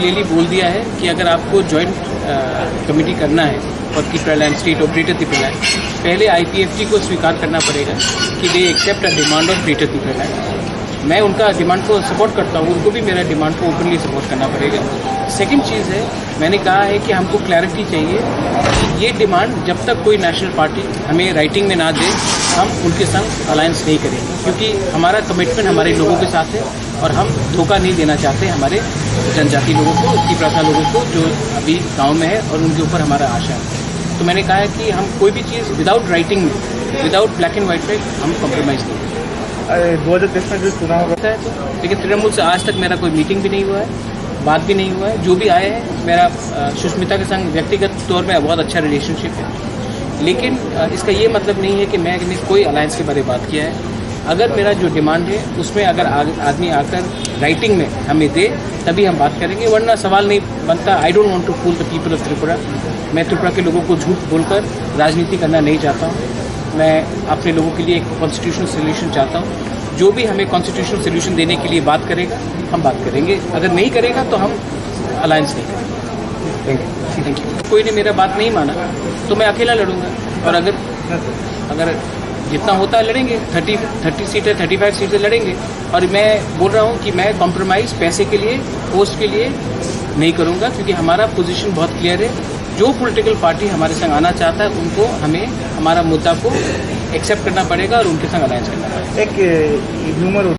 Clearly बोल दिया है कि अगर आपको जॉइंट कमेटी करना है for Tripura state of greater Tripura, पहले IPFT को स्वीकार करना पड़ेगा कि they accept a demand of greater Tripura. मैं उनका डिमांड को सपोर्ट करता हूँ, उनको भी मेरा डिमांड को ओपनली सपोर्ट करना पड़ेगा। सेकंड चीज़ है, मैंने कहा है कि हमको क्लैरिटी चाहिए कि ये डिमांड जब तक कोई नेशनल पार्टी हमें राइटिंग में ना दे, हम उनके संग अलायंस नहीं करेंगे, क्योंकि हमारा कमिटमेंट हमारे लोगों के साथ है और हम धोखा नहीं देना चाहते हमारे जनजाति लोगों को, त्रिपुरा लोगों को जो अभी गाँव में है और उनके ऊपर हमारा आशा है। तो मैंने कहा है कि हम कोई भी चीज़ विदाउट राइटिंग में, विदाउट ब्लैक एंड व्हाइट पे हम कॉम्प्रोमाइज़ नहीं करेंगे। 2023 में जो चुनाव होता है तो, लेकिन तृणमूल से आज तक मेरा कोई मीटिंग भी नहीं हुआ है, बात भी नहीं हुआ है। जो भी आए हैं, मेरा सुष्मिता के संग व्यक्तिगत तौर पर बहुत अच्छा रिलेशनशिप है, लेकिन इसका ये मतलब नहीं है कि मैंने कोई अलायंस के बारे में बात किया है। अगर मेरा जो डिमांड है उसमें अगर आदमी आकर राइटिंग में हमें दे, तभी हम बात करेंगे, वरना सवाल नहीं बनता। I don't want to fool the people of Tripura. मैं त्रिपुरा के लोगों को झूठ बोलकर राजनीति करना नहीं चाहता हूँ। मैं अपने लोगों के लिए एक कॉन्स्टिट्यूशनल सोल्यूशन चाहता हूँ। जो भी हमें कॉन्स्टिट्यूशनल सोल्यूशन देने के लिए बात करेगा, हम बात करेंगे। अगर नहीं करेगा तो हम अलायंस नहीं करेंगे। Thank you. कोई ने मेरा बात नहीं माना तो मैं अकेला लड़ूंगा, और अगर जितना होता है लड़ेंगे, 30 सीटें 35 सीटें लड़ेंगे। और मैं बोल रहा हूँ कि मैं कॉम्प्रोमाइज़ पैसे के लिए, पोस्ट के लिए नहीं करूँगा, क्योंकि हमारा पोजीशन बहुत क्लियर है। जो पॉलिटिकल पार्टी हमारे संग आना चाहता है उनको हमें हमारा मुद्दा को एक्सेप्ट करना पड़ेगा और उनके संग अलायंस करना पड़ेगा। एक ह्यूमर